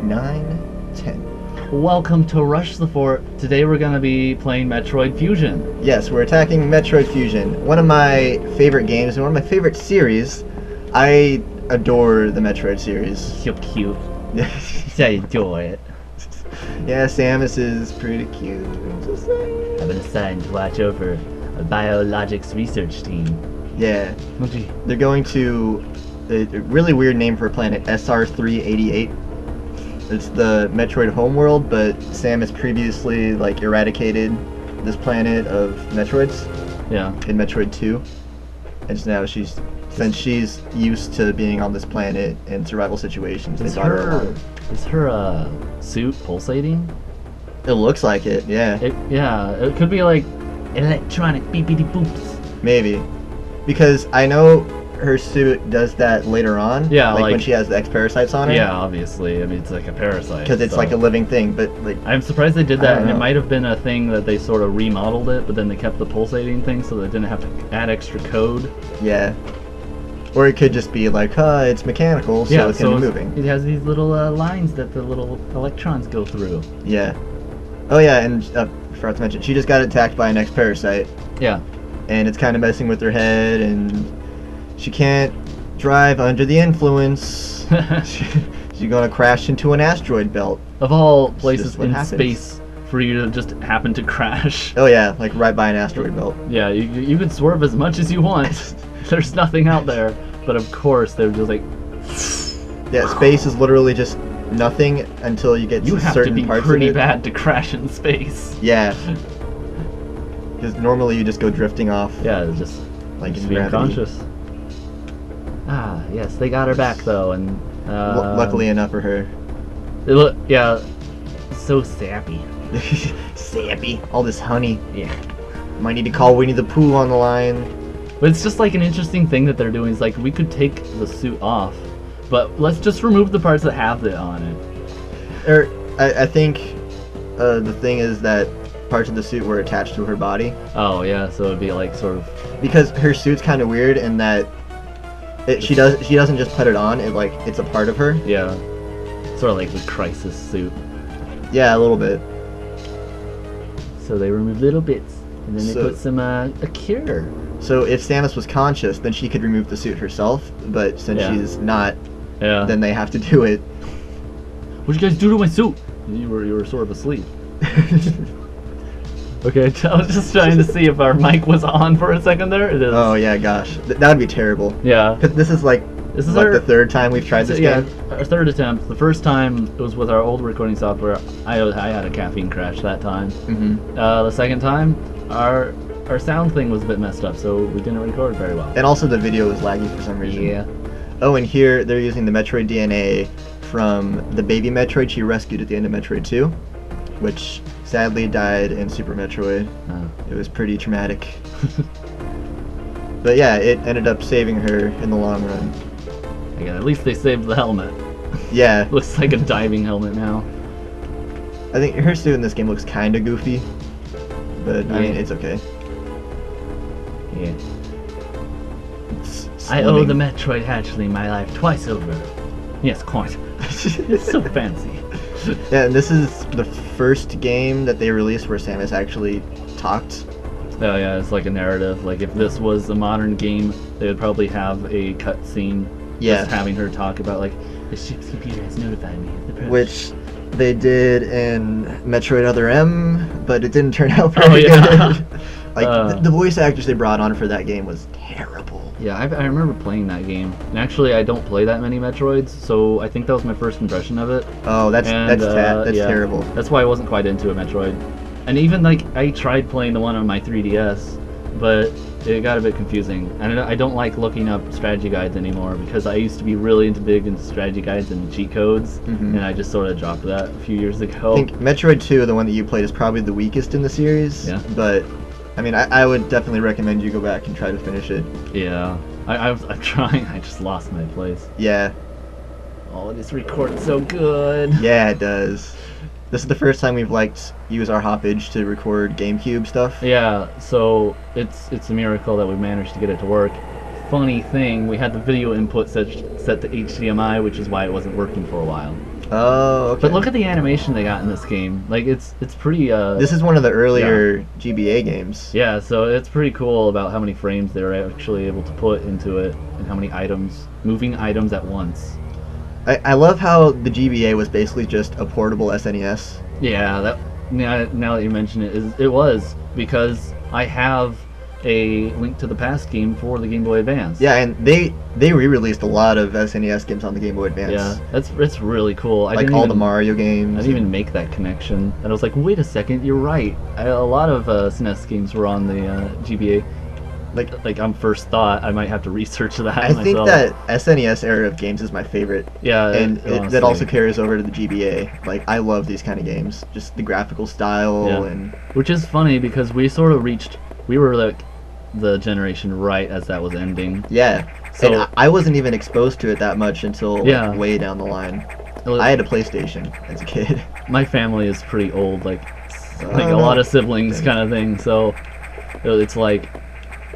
9, 10. Welcome to Rush the Fort. Today we're going to be playing Metroid Fusion. Yes, we're attacking Metroid Fusion. One of my favorite games and one of my favorite series. I adore the Metroid series. So cute. I enjoy it. Yeah, Samus is pretty cute. Just saying. I've been assigned to watch over a biologics research team. Yeah. Oh, gee. They're going to a really weird name for a planet, SR388. It's the Metroid homeworld, but Samus previously eradicated this planet of Metroids. Yeah. In Metroid 2. And so now since she's used to being on this planet in survival situations, they brought her along. Is her suit pulsating? It looks like it, yeah. It could be like electronic beepity boops. Maybe. Because I know her suit does that later on. Yeah, like when she has the X-parasites on her. Yeah, obviously. I mean, it's like a parasite. Because it's like a living thing, but I'm surprised they did that, and it might have been a thing that they sort of remodeled it, but then they kept the pulsating thing so they didn't have to add extra code. Yeah. Or it could just be like, it's mechanical, so it's going to be moving. It has these little lines that the little electrons go through. Yeah. Oh yeah, and forgot to mention, she just got attacked by an X-parasite. Yeah. And it's kind of messing with her head, and she can't drive under the influence. She's going to crash into an asteroid belt. Of all places in space for you to just happen to crash. Oh yeah, like right by an asteroid belt. Yeah, you can swerve as much as you want. There's nothing out there, but of course they're just like. Yeah, space is literally just nothing until you get to certain parts of it. You have to be pretty bad to crash in space. Yeah. Because normally you just go drifting off. Yeah, it's just like be unconscious. Ah, yes, they got her back though, and luckily enough for her. So sappy. Sappy. All this honey. Yeah. Might need to call Winnie the Pooh on the line. But it's just like an interesting thing that they're doing. Is like we could take the suit off, but let's just remove the parts that have it on it. I think the thing is that parts of the suit were attached to her body. Oh yeah, so it'd be like sort of because her suit's kind of weird in that she doesn't just put it on. It's a part of her. Yeah, sort of like the Crisis suit. Yeah, a little bit. So they remove little bits, and then they put some a cure. So if Samus was conscious, then she could remove the suit herself. But since she's not, then they have to do it. What'd you guys do to my suit? You were sort of asleep. Okay, I was just trying to see if our mic was on for a second there. It is. Oh yeah, gosh, that would be terrible. Yeah. Because this is the third time we've tried this game. Yeah, our third attempt. The first time it was with our old recording software. I had a caffeine crash that time. Mm-hmm. The second time, our sound thing was a bit messed up, so we didn't record very well. And also the video was laggy for some reason. Yeah. Oh, and here they're using the Metroid DNA from the baby Metroid she rescued at the end of Metroid 2, which sadly died in Super Metroid. Oh. It was pretty traumatic. But yeah, it ended up saving her in the long run. Again, at least they saved the helmet. Yeah. Looks like a diving helmet now. I think her suit in this game looks kind of goofy, but I mean, it's okay. Yeah. I owe the Metroid hatchling my life twice over. Yes, quite. It's so fancy. Yeah, and this is the first game that they released where Samus actually talked. Oh yeah, it's like a narrative. Like if this was a modern game, they would probably have a cutscene just having her talk about like, the ship's computer has notified me of the approach. Which they did in Metroid Other M, but it didn't turn out very good. The voice actors they brought on for that game was terrible. Yeah, I remember playing that game. And actually, I don't play that many Metroids, so I think that was my first impression of it. Oh, that's terrible. That's why I wasn't quite into a Metroid. And even I tried playing the one on my 3DS, but it got a bit confusing. And I don't like looking up strategy guides anymore because I used to be really big into strategy guides and cheat codes, and I just sort of dropped that a few years ago. I think Metroid 2, the one that you played, is probably the weakest in the series. Yeah. But I mean, I would definitely recommend you go back and try to finish it. Yeah, I'm trying. I just lost my place. Yeah. Oh, this records so good. Yeah, it does. This is the first time we've used our hoppage to record GameCube stuff. Yeah, so it's a miracle that we managed to get it to work. Funny thing, we had the video input set to HDMI, which is why it wasn't working for a while. Oh, okay. But look at the animation they got in this game. Like it's pretty. This is one of the earlier GBA games. Yeah, so it's pretty cool about how many frames they were actually able to put into it, and how many moving items at once. I love how the GBA was basically just a portable SNES. Yeah, now that you mention it, it was, because I have a Link to the Past game for the Game Boy Advance. Yeah, and they re-released a lot of SNES games on the Game Boy Advance. Yeah, it's really cool. Like all the Mario games. I didn't even make that connection, and I was like, wait a second, you're right. A lot of SNES games were on the GBA. Like on first thought, I might have to research that myself. I think that SNES era of games is my favorite. Yeah, and that also carries over to the GBA. Like, I love these kind of games. Just the graphical style and... Which is funny, because we sort of we were like the generation right as that was ending. Yeah. So and I wasn't even exposed to it that much until way down the line. I had a PlayStation as a kid. My family is pretty old, like a lot of siblings kind of thing. So it's like,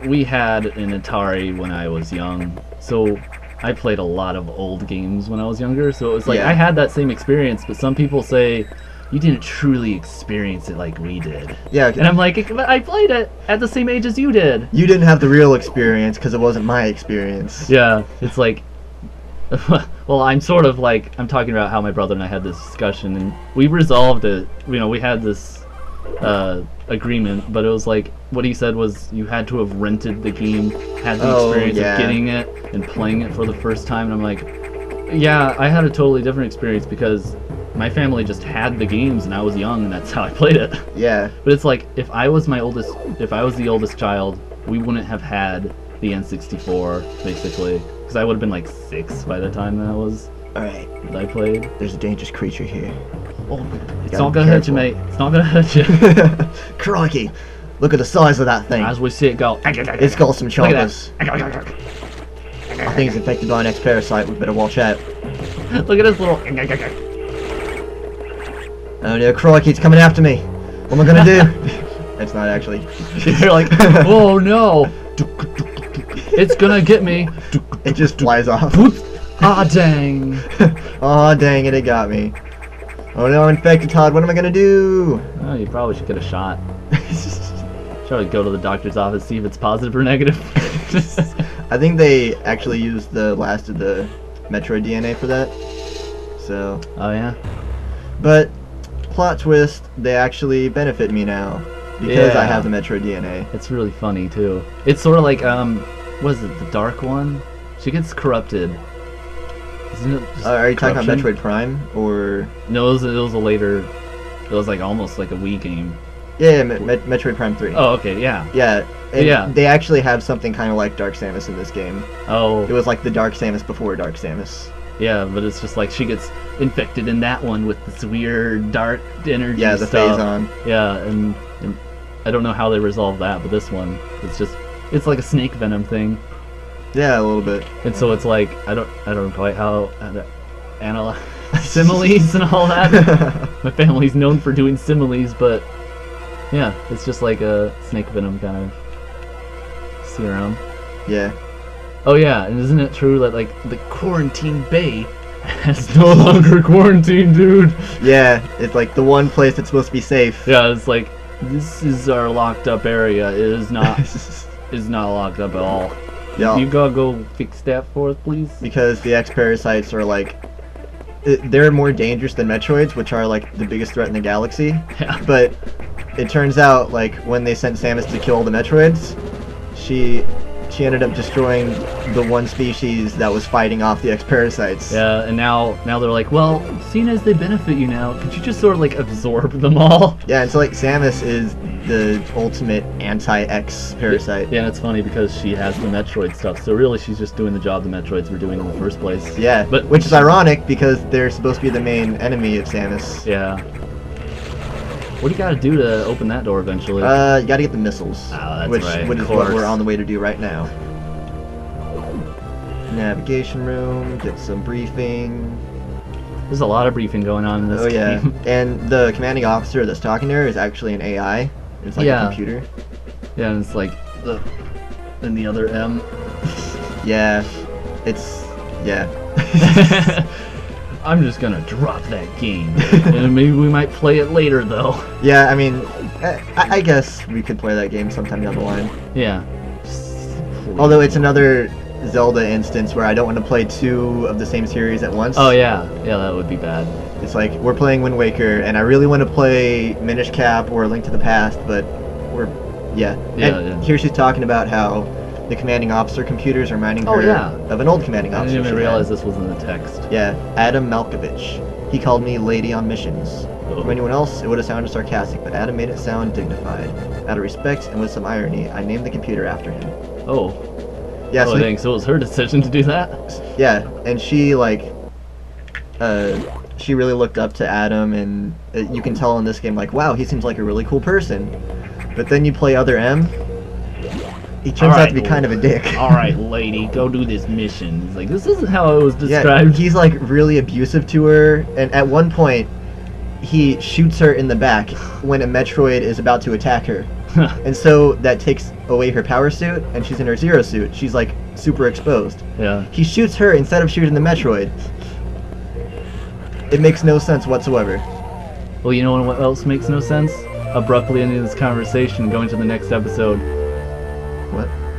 we had an Atari when I was young, so I played a lot of old games when I was younger, so it was like I had that same experience, but some people say you didn't truly experience it like we did. Yeah. And I'm like, but I played it at the same age as you did. You didn't have the real experience because it wasn't my experience. Yeah, it's like, well, I'm sort of like, I'm talking about how my brother and I had this discussion, and we resolved it. You know, we had this agreement, but it was like, what he said was you had to have rented the game, had the experience of getting it and playing it for the first time. And I'm like, yeah, I had a totally different experience because my family just had the games and I was young and that's how I played it. Yeah. But it's like, if I was the oldest child, we wouldn't have had the N64 basically, because I would have been like 6 by the time that I played. There's a dangerous creature here. Oh, it's not gonna hurt you, mate. It's not gonna hurt you. Crikey! Look at the size of that thing. As we see it go. It's got some chompers. I think it's infected by an X-parasite. We better watch out. Look at this little... Oh no, crikey, it's coming after me. What am I gonna do? It's not actually. You're like, oh no! It's gonna get me. It just flies off. Ah, dang. Aw, dang it got me. Oh no, I'm infected, Todd. What am I gonna do? Oh, you probably should get a shot. Try to go to the doctor's office, see if it's positive or negative. I think they actually used the last of the Metroid DNA for that. So. Oh yeah. But plot twist, they actually benefit me now because I have the Metroid DNA. It's really funny too. It's sort of like what is it, the Dark One? She gets corrupted. Isn't it are you talking about Metroid Prime or? No, it was a later. It was like almost like a Wii game. Yeah, Metroid Prime 3. Oh, okay, yeah. Yeah, and they actually have something kind of like Dark Samus in this game. Oh. It was like the Dark Samus before Dark Samus. Yeah, but it's just like she gets infected in that one with this weird dark energy the stuff. Phazon. Yeah, and I don't know how they resolve that, but this one, it's like a snake venom thing. Yeah, a little bit. And so it's like, I don't know quite how to analyze similes and all that. My family's known for doing similes, but yeah, it's just like a snake venom kind of serum. Yeah. Oh yeah, and isn't it true that like the quarantine bay has no longer quarantine, dude? Yeah, it's like the one place that's supposed to be safe. Yeah, it's like, this is our locked up area. It is not locked up at all. Yeah. You gotta go fix that for us, please? Because the X-parasites are like, they're more dangerous than Metroids, which are like the biggest threat in the galaxy. Yeah. But it turns out, like, when they sent Samus to kill the Metroids, she ended up destroying the one species that was fighting off the X-parasites. Yeah, and now they're like, well, seeing as they benefit you now, could you just sort of like absorb them all? Yeah, and so like Samus is the ultimate anti-X parasite. Yeah, and it's funny because she has the Metroid stuff, so really she's just doing the job the Metroids were doing in the first place. Yeah, but which is ironic because they're supposed to be the main enemy of Samus. Yeah. What do you gotta do to open that door eventually? You gotta get the missiles. Oh, that's which right. is what we're on the way to do right now. Navigation room, get some briefing. There's a lot of briefing going on in this game. Yeah, and the commanding officer that's talking to her is actually an AI. It's like a computer. Yeah, and it's like and the other M. Yeah, it's I'm just gonna drop that game, and maybe we might play it later though. Yeah, I mean, I guess we could play that game sometime down the line. Yeah. Although it's another Zelda instance where I don't want to play 2 of the same series at once. Oh yeah, that would be bad. It's like we're playing Wind Waker, and I really want to play Minish Cap or Link to the Past, but here she's talking about how the commanding officer computers are reminding her of an old commanding I officer. didn't even realize this was in the text. Yeah, Adam Malkovich. He called me lady on missions. Oh. From anyone else, it would have sounded sarcastic, but Adam made it sound dignified. Out of respect and with some irony, I named the computer after him. Oh. Yeah, so dang, so it was her decision to do that? Yeah, and she, like, she really looked up to Adam, and you can tell in this game, like, wow, he seems like a really cool person. But then you play Other M, he turns out to be kind of a dick. Alright, lady, go do this mission. He's like, this isn't how it was described. Yeah, he's, like, really abusive to her, and at one point, he shoots her in the back when a Metroid is about to attack her. And so that takes away her power suit, and she's in her Zero suit. She's like super exposed. Yeah. He shoots her instead of shooting the Metroid. It makes no sense whatsoever. Well, you know what else makes no sense? Abruptly ending this conversation, going to the next episode. What?